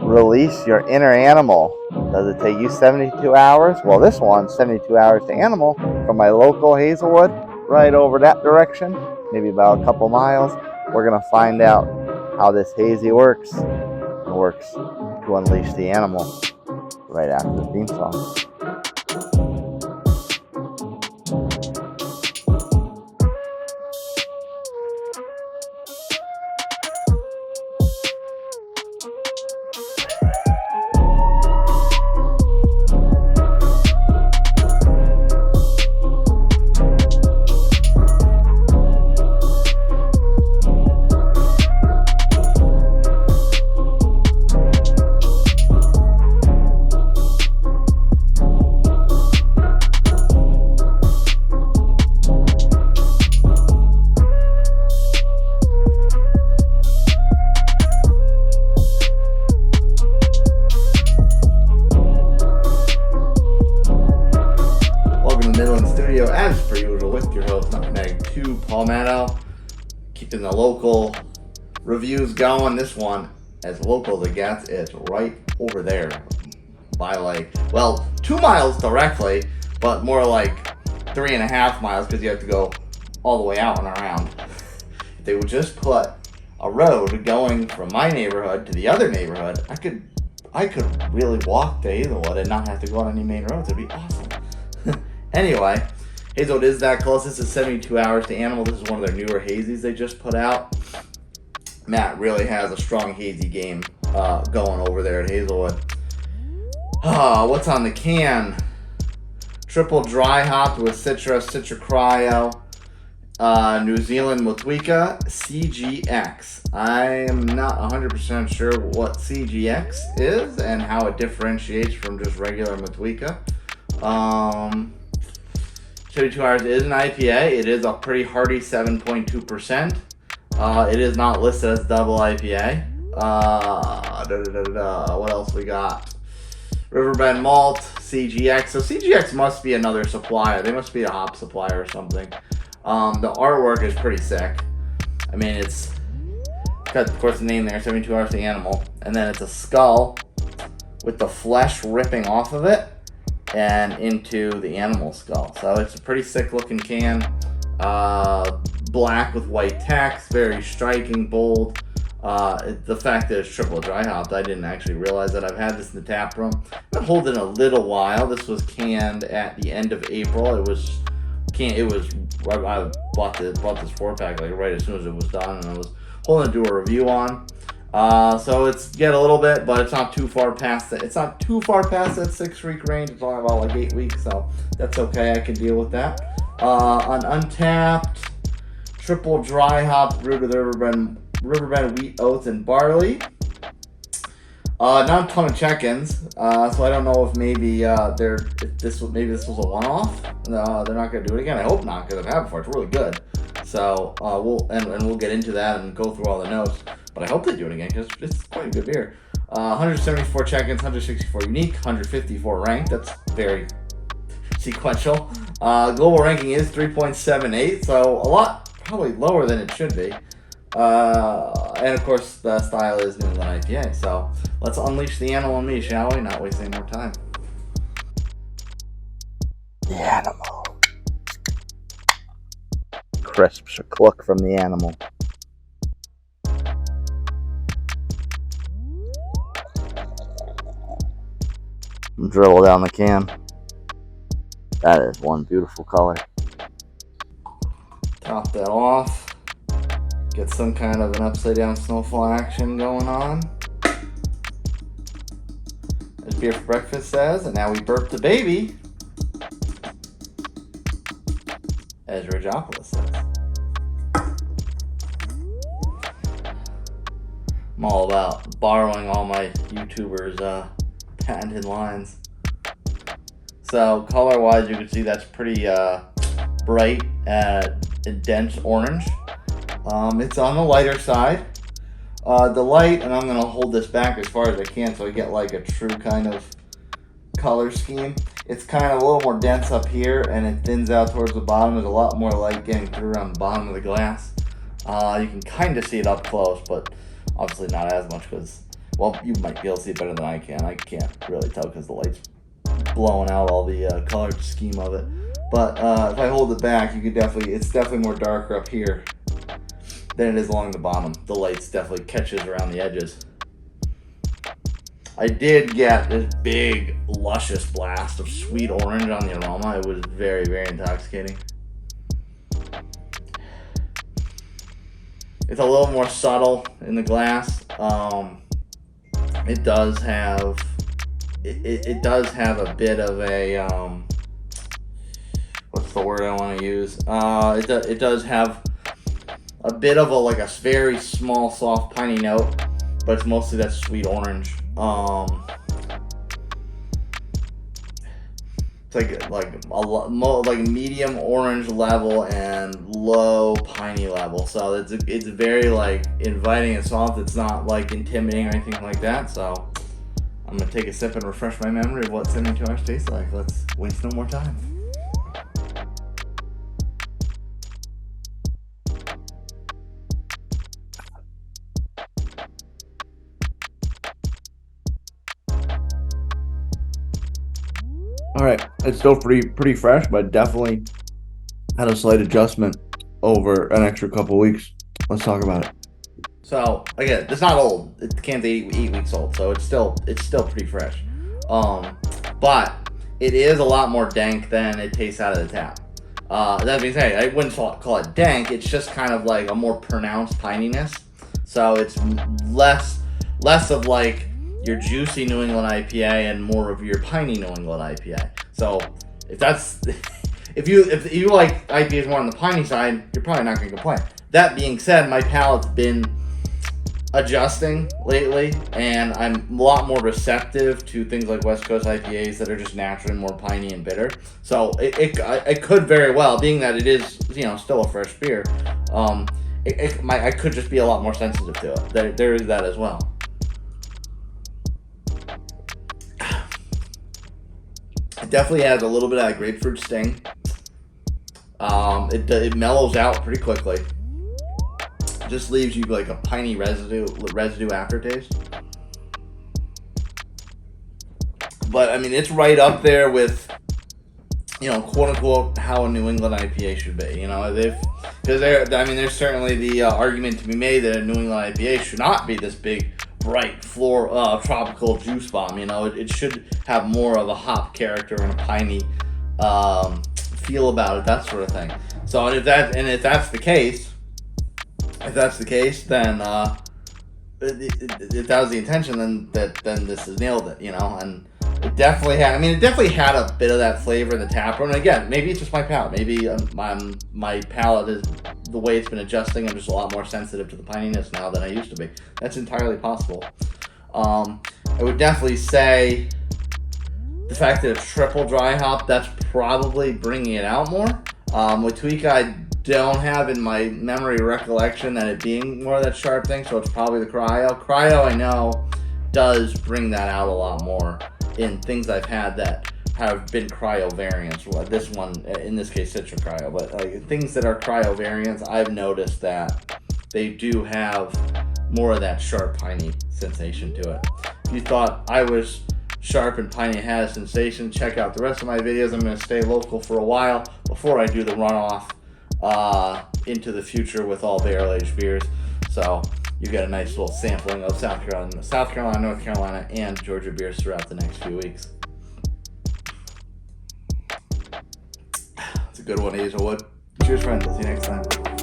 Release your inner animal. Does it take you 72 hours? Well, this one's 72 hours to animal from my local Hazelwood, right over that direction, maybe about a couple miles. We're going to find out how this hazy works to unleash the animal right after the theme song. As per usual, with your host, Nutmeg 2 Palmetto, keeping the local reviews going. This one, as local as it gets, it's right over there by 2 miles directly, but more like 3.5 miles because you have to go all the way out and around. If they would just put a road going from my neighborhood to the other neighborhood, I could really walk to Hazelwood and not have to go on any main roads. It'd be awesome. Anyway, Hazelwood is that close. This is 72 hours to animal. This is one of their newer hazies they just put out. Matt really has a strong hazy game going over there at Hazelwood. What's on the can? Triple dry hopped with Citra Cryo, New Zealand Motueka, CGX. I am not 100% sure what CGX is and how it differentiates from just regular Motueka. 72 hours is an IPA. It is a pretty hearty 7.2%. It is not listed as double IPA. What else we got? Riverbend malt, CGX. So CGX must be another supplier. They must be a hop supplier or something. The artwork is pretty sick. I mean, it's got, of course, the name there, 72 hours to animal. And then it's a skull with the flesh ripping off of it and into the animal skull. So it's a pretty sick looking can. Black with white text, very striking, bold. The fact that it's triple dry hopped, I didn't actually realize that. I've had this in the tap room. I've been holding it a little while. This was canned at the end of April. I bought this 4-pack right as soon as it was done, and I was holding it to do a review on. So it's get a little bit, but it's not too far past it. It's not too far past that 6-week range. It's only about 8 weeks, so that's okay. I can deal with that. An Untapped, triple dry hop brewed with Riverbend wheat, oats, and barley. Not a ton of check-ins, so I don't know if maybe this was a one-off. They're not gonna do it again. I hope not, because I've had it before. It's really good. So we'll get into that and go through all the notes. But I hope they do it again because it's quite a good beer. 174 check-ins, 164 unique, 154 ranked. That's very sequential. Global ranking is 3.78, so a lot probably lower than it should be. And of course, the style is New England IPA. So let's unleash the animal in me, shall we? Not waste any more time. The animal. Crisps cluck from the animal. Dribble down the can. That is one beautiful color. Top that off. Get some kind of an upside down snowfall action going on. As Beer for Breakfast says, and now we burp the baby. As Rajopolis says. I'm all about borrowing all my YouTubers' patented lines. So color-wise, you can see that's pretty bright, dense orange. It's on the lighter side. The light, and I'm gonna hold this back as far as I can so I get a true kind of color scheme. It's kind of a little more dense up here, and it thins out towards the bottom. There's a lot more light getting through around the bottom of the glass. You can kind of see it up close, but obviously not as much because Well, you might be able to see it better than I can. I can't really tell because the light's blowing out all the colored scheme of it. But if I hold it back, you could it's definitely more darker up here than it is along the bottom. The lights definitely catches around the edges. I did get this big, luscious blast of sweet orange on the aroma. It was very, very intoxicating. It's a little more subtle in the glass. It does have a bit of a what's the word I want to use? It does have a bit of a very small, soft, piney note, but it's mostly that sweet orange. It's like medium orange level and low piney level. So it's very inviting and soft. It's not intimidating or anything like that. So I'm gonna take a sip and refresh my memory of what 72 hours tastes like. Let's waste no more time. All right, it's still pretty fresh, but definitely had a slight adjustment over an extra couple weeks. Let's talk about it. So again, it's not old. It can't be 8 weeks old, so it's still pretty fresh. But it is a lot more dank than it tastes out of the tap. That being said, I wouldn't call it dank. It's just kind of like a more pronounced pininess. So it's less of your juicy New England IPA and more of your piney New England IPA. So if you like IPAs more on the piney side, you're probably not going to complain. That being said, my palate's been adjusting lately, and I'm a lot more receptive to things like West Coast IPAs that are just naturally more piney and bitter. So it could very well, being that it is still a fresh beer, I could just be a lot more sensitive to it. There is that as well. It definitely has a little bit of that grapefruit sting. It mellows out pretty quickly. Just leaves you a piney residue aftertaste. But I mean, it's right up there with, quote unquote, how a New England IPA should be. There's certainly the argument to be made that a New England IPA should not be this big, bright, tropical juice bomb. It should have more of a hop character and a piney feel about it, that sort of thing. So if that's the case, then if that was the intention, then this has nailed it, and it definitely had a bit of that flavor in the tap room. And again, maybe it's just my palate. Maybe my palate is the way it's been adjusting. I'm just a lot more sensitive to the pininess now than I used to be. That's entirely possible. I would definitely say the fact that it's triple dry hop, that's probably bringing it out more. With Tweaka, I don't have in my memory recollection that it being more of that sharp thing, so it's probably the cryo. Cryo, I know, does bring that out a lot more in things I've had that have been cryo variants. This one, in this case, Citra Cryo, but things that are cryo variants, I've noticed that they do have more of that sharp piney sensation to it. If you thought I was sharp and piney had a sensation, check out the rest of my videos. I'm going to stay local for a while before I do the runoff into the future with all barrel-aged beers. So you get a nice little sampling of South Carolina, North Carolina, and Georgia beers throughout the next few weeks. It's a good one, Hazelwood. Cheers, friends. I'll see you next time.